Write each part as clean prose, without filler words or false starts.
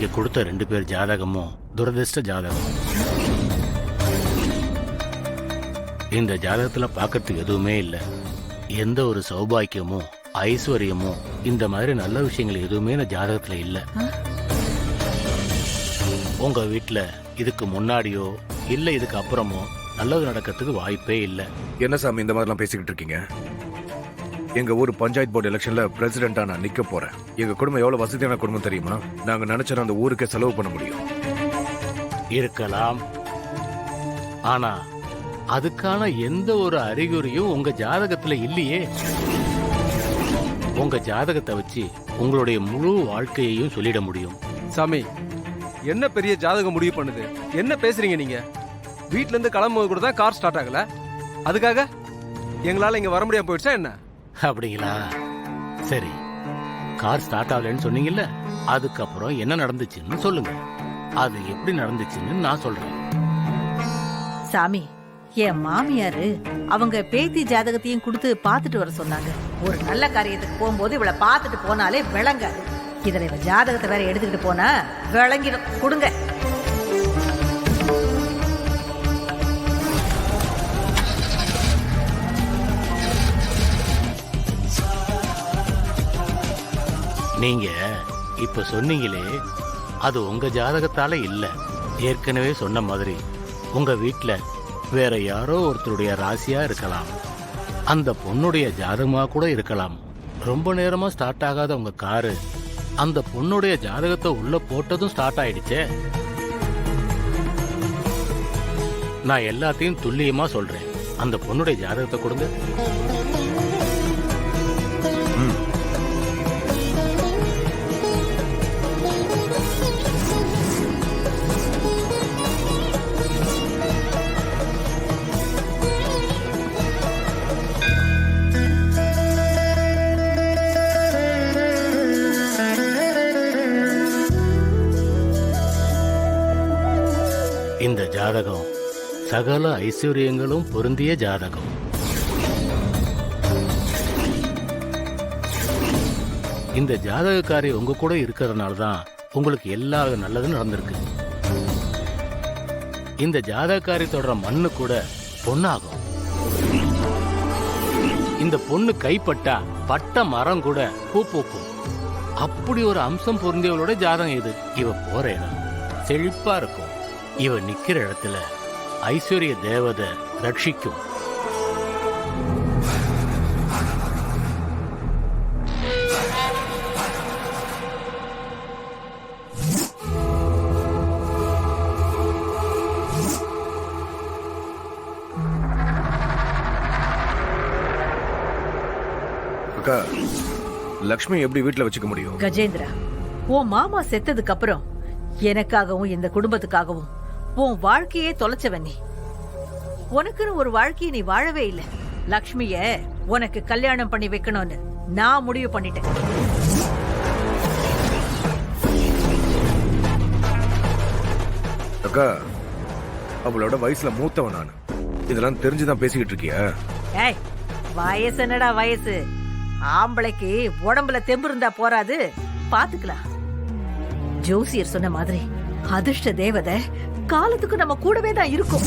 நீங்க கொடுத்த 2 பேர் ஜாதகமும் துரதிர்ஷ்ட ஜாதகம். இந்த ஜாதகத்துல பார்க்கறதுக்கு எதுவுமே இல்லை. எந்த ஒரு சௌபாக்கியமோ ஐஸ்வர்யமோ இந்த மாதிரி நல்ல விஷயங்கள் எதுவுமே இந்த ஜாதகத்துல இல்லை. உங்க வீட்டுல இதுக்கு முன்னாடியோ இல்ல இதுக்கு அப்புறமோ நல்லது நடக்கிறதுக்கு வாய்ப்பே இல்லை. என்ன சாமி இந்த மாதிரிலாம் பேசிக்கிட்டு இருக்கீங்க? எங்க ஊர் பஞ்சாயத்து போர்டு எலெக்ஷன்ல பிரசிடென்டா நான் நிக்க போறேன். எங்க குடும்பம் எவ்வளவு வசதியான குடும்பம் தெரியுமா? நாங்க நினைச்சா அந்த ஊருக்கே செலவு பண்ண முடியும். இருக்கலாம், ஆனா அதுக்கான எந்த ஒரு அறிகுறியும் உங்க ஜாதகத்துல இல்லையே. உங்க ஜாதகத்தை வச்சு உங்களுடைய முழு வாழ்க்கையையும் சொல்லிட முடியும். சாமி, என்ன பெரிய ஜாதகம் முடிவு பண்ணுது? என்ன பேசுறீங்க நீங்க? வீட்ல இருந்து கிளம்பும்போது கூட தான் கார் ஸ்டார்ட் ஆகல, அதுக்காக எங்களால இங்க வர முடியாம போயிடுச்சா என்ன? அப்படிங்களா? சரி, கார் ஸ்டார்ட் ஆகலன்னு சொன்னீங்கல்ல, அதுக்கப்புறம் என்ன நடந்துச்சுன்னு சொல்லுங்க. அது எப்படி நடந்துச்சுன்னு நான் சொல்றேன். சாமி, என் மாமியாரு அவங்க பேத்தி ஜாதகத்தையும் கொடுத்து பாத்துட்டு வர சொன்னாங்க. ஒரு நல்ல காரியத்துக்கு போகும்போது இவளை பாத்துட்டு போனாலே விளங்காது. இதுல இவ ஜாதகத்தை வேற எடுத்துக்கிட்டு போனா விளங்கிடும். கொடுங்க. நீங்க இப்ப சொன்னீங்களே, அது உங்க ஜாதகத்தால இல்ல. ஏற்கனவே சொன்ன மாதிரி உங்க வீட்டுல வேற யாரோ ஒருத்தருடைய ராசியா இருக்கலாம். அந்த பொண்ணுடைய ஜாதகமா கூட இருக்கலாம். ரொம்ப நேரமா ஸ்டார்ட் ஆகாத உங்க காரு அந்த பொண்ணுடைய ஜாதகத்தை உள்ள போட்டதும் ஸ்டார்ட் ஆயிடுச்சே. நான் எல்லாத்தையும் துல்லியமா சொல்றேன். அந்த பொண்ணுடைய ஜாதகத்தை கொடுங்க. இந்த ஜாதகம் சகல ஐஸ்வர்யங்களும் பொருந்திய ஜாதகம். இந்த ஜாதகக்காரி உங்க கூட இருக்கிறதுனால தான் உங்களுக்கு எல்லா நல்லதும் நடந்திருக்கு. இந்த ஜாதகக்காரி தொடர மண்ணு கூட பொண்ணாகும். இந்த பொண்ணு கைப்பட்டா பட்ட மரம் கூட பூ பூக்கும். அப்படி ஒரு அம்சம் பொருந்தியவளோட ஜாதகம் இது. இவ போற இடம் செழிப்பா இருக்கும். இவ நிக்கிற இடத்துல ஐஸ்வர்ய தேவதை ரட்சிக்கும். அக்கா, லக்ஷ்மி எப்படி வீட்டுல வச்சுக்க முடியும்? கஜேந்திரா, உன் மாமா செத்ததுக்கு அப்புறம் எனக்காகவும் இந்த குடும்பத்துக்காகவும் உன் வாழ்க்கையே தொலைச்சவன் நீ. உனக்குன்னு ஒரு வாழ்க்கையை நீ வாழவே இல்லை. லக்ஷ்மிய உனக்கு கல்யாணம் பண்ணி வைக்கணும்னு நான் முடிவு பண்ணிட்டேன். அக்கா, அவளோட வயசுல மூத்தவன் நான். இதெல்லாம் தெரிஞ்சுதான் பேசிக்கிட்டு இருக்கியா? ஏய், வயசு என்னடா வயசு? ஆம்பளைக்கு உடம்புல தெம்பு இருந்தா போறாது, பாத்துக்கலாம். ஜோசியர் சொன்ன மாதிரி அதிர்ஷ்ட தேவதை காலத்துக்கு நம்ம கூடவே தான் இருக்கும்.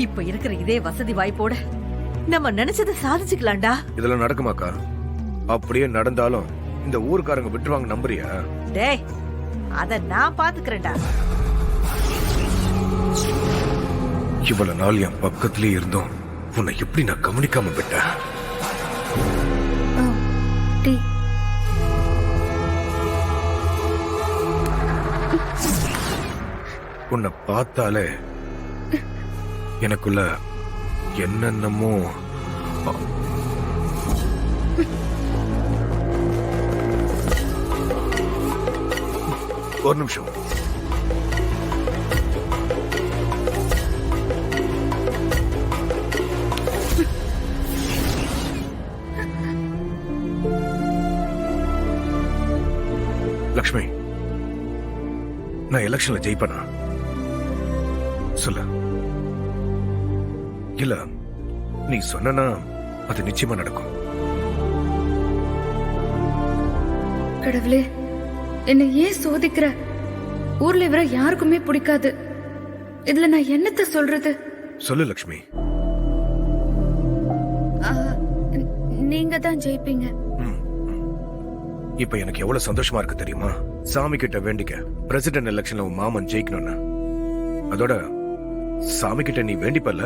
இப்ப இருக்கிற இதே வசதி வாய்ப்போட நம்ம நினைச்சதை சாதிச்சுக்கலாம்டா. இதெல்லாம் நடக்குமாக்கா? அப்படியே நடந்தாலும் இந்த ஊருக்காரங்க விட்டுருவாங்க நம்புறியா? டேய், அத நான் பாத்துக்கிறேன்டா. இவ்வளவு நாள் என் பக்கத்திலே இருந்தோம், உன்னை எப்படி நான் கவனிக்காம விட்டேன்? உன்னை பார்த்தாலே எனக்குள்ள என்னென்னமோ. ஒரு நிமிஷம். லக்ஷ்மி, நான் எலெக்ஷன்ல ஜெயிப்பேனா சொல்ல? இல்ல, நீ சொன்னா அது நிச்சயமா நடக்கும். கடவுளே, என்னை ஏன் சோதிக்கிற? ஊர்ல இவரை யாருக்குமே பிடிக்காது. இதுல நான் என்னத்த சொல்றது? சொல்லு லக்ஷ்மி. நீங்க தான் ஜெயிப்பீங்க. இப்ப எனக்கு எவ்வளவு சந்தோஷமா இருக்கு தெரியுமா? சாமி கிட்ட வேண்டிக்க பிரசிடென்ட் எலெக்ஷன்ல உன் மாமன் ஜெயிக்கணும்னு. அதோட சாமி கிட்ட நீ வேண்டிப்பல்ல,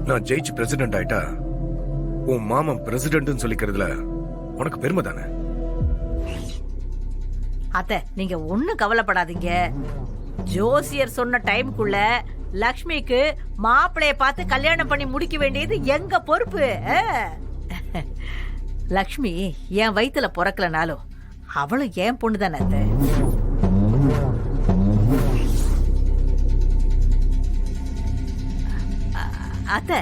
நான் ஜெயிச்சு பிரசிடென்ட் ஆயிட்டா உன் மாமன் பிரசிடென்ட்னு சொல்லிக்கிறதுல உனக்கு பெருமை தானே? அத்தை, நீங்க ஒண்ணும் கவலைப்படாதீங்க. ஜோசியர் சொன்ன டைமுக்குள்ள லக்ஷ்மிக்கு மாப்பிளைய பார்த்து கல்யாணம் பண்ணி முடிக்க வேண்டியது எங்க பொறுப்பு. லக்ஷ்மி என் வயித்துல பிறக்கலனாலும் அவளும் என் பொண்ணு தானே அத்தை. அத்தை,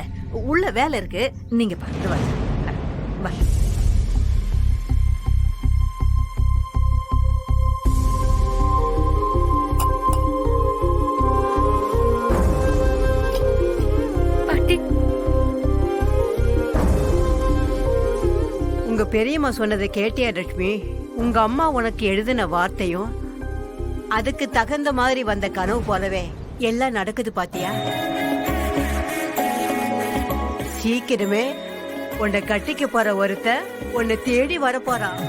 உள்ள வேலை இருக்கு, நீங்க பார்த்து வாங்க. வா. பாட்டி, உங்க பெரியம்மா சொன்னதை கேட்டியா லட்சுமி? உங்க அம்மா உனக்கு எழுதின வார்த்தையும் அதுக்கு தகுந்த மாதிரி வந்த கனவு போலவே எல்லாம் நடக்குது பாத்தியா? சீக்கிரமே உன்னை கட்டிக்க போற ஒருத்த உன்னை தேடி வரப்போறான்.